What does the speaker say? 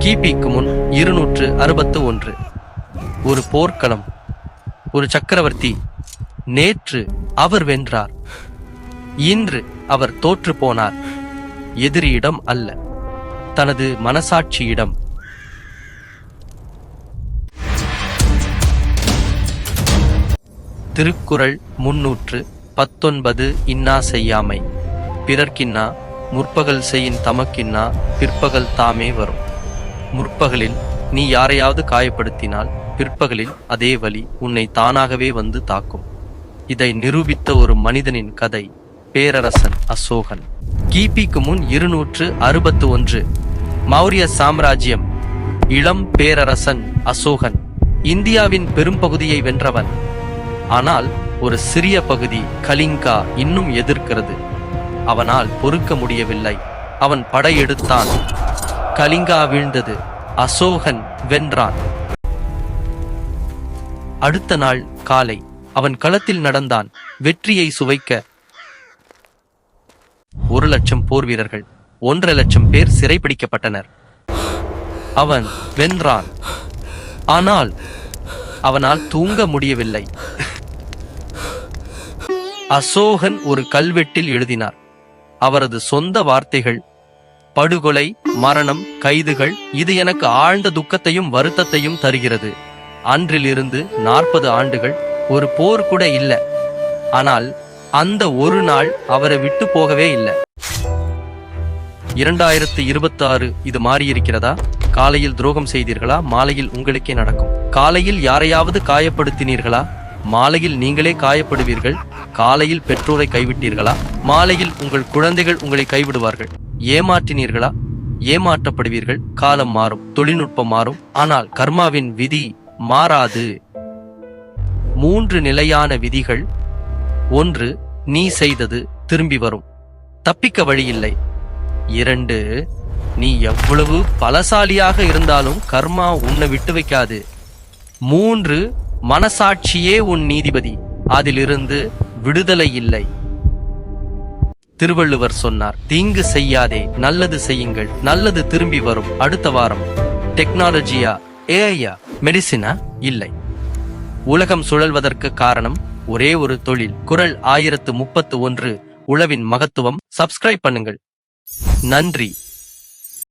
கிபிக்கு முன் 261. ஒரு போர்க்களம். ஒரு சக்கரவர்த்தி. நேற்று அவர் வென்றார், இன்று அவர் தோற்று போனார். எதிரியிடம் அல்ல, தனது மனசாட்சியிடம். திருக்குறள் 319. இன்னா செய்யாமை பிறர்க்கின்னா முற்பகல் செய்யின் தமக்கின்னா பிற்பகல் தாமே வரும். முற்பகலில் நீ யாரையாவது காயப்படுத்தினால் பிற்பகலில் அதே வலி உன்னை தானாகவே வந்து தாக்கும். இதை நிரூபித்த ஒரு மனிதனின் கதை பேரரசன் அசோகன். கிபிக்கு முன் 261. மௌரிய சாம்ராஜ்யம். இளம் பேரரசன் அசோகன் இந்தியாவின் பெரும்பகுதியை வென்றவன். ஆனால் ஒரு சிறிய பகுதி கலிங்கா இன்னும் எதிர்க்கிறது. அவனால் பொறுக்க முடியவில்லை. அவன் படையெடுத்தான். கலிங்கா வீழ்ந்தது. அசோகன் வென்றான். அடுத்த நாள் காலை அவன் களத்தில் நடந்தான். வெற்றியை சுவைக்க 1,00,000 போர் வீரர்கள், 1,50,000 பேர் சிறைப்பிடிக்கப்பட்டனர். அவன் வென்றான். ஆனால் அவனால் தூங்க முடியவில்லை. அசோகன் ஒரு கல்வெட்டில் எழுதினார். அவரது சொந்த வார்த்தைகள்: படுகொலை, மரணம், கைதுகள், இது எனக்கு ஆழ்ந்த துக்கத்தையும் வருத்தத்தையும் தருகிறது. அன்றிலிருந்து 40 ஆண்டுகள் ஒரு போர் கூட இல்லை. ஆனால் அந்த ஒரு நாள் அவரை விட்டு போகவே இல்லை. 2026 இது மாறியிருக்கிறதா? காலையில் துரோகம் செய்தீர்களா? மாலையில் உங்களுக்கே நடக்கும். காலையில் யாரையாவது காயப்படுத்தினீர்களா? மாலையில் நீங்களே காயப்படுவீர்கள். காலையில் பெற்றோரை கைவிட்டீர்களா? மாலையில் உங்கள் குழந்தைகள் உங்களை கைவிடுவார்கள். ஏமாற்றினீர்களா? ஏமாற்றப்படுவீர்கள். காலம் மாறும், தொழில்நுட்பம் மாறும், ஆனால் கர்மாவின் விதி மாறாது. 3 நிலையான விதிகள். 1, நீ செய்தது திரும்பி வரும், தப்பிக்க வழியில்லை. 2, நீ எவ்வளவு பலசாலியாக இருந்தாலும் கர்மா உன்னை விட்டு வைக்காது. 3, மனசாட்சியே உன் நீதிபதி, அதிலிருந்து விடுதலை இல்லை. திருவள்ளுவர் சொன்னார், தீங்கு செய்யாதே, நல்லது செய்யுங்கள், நல்லது திரும்பி வரும். அடுத்த வாரம் டெக்னாலஜியா, ஏஐயா, மெடிசினா? இல்லை. உலகம் சுழல்வதற்கு காரணம் ஒரே ஒரு தொழில். குறள் 1031. உழவின் மகத்துவம். சப்ஸ்கிரைப் பண்ணுங்கள். நன்றி.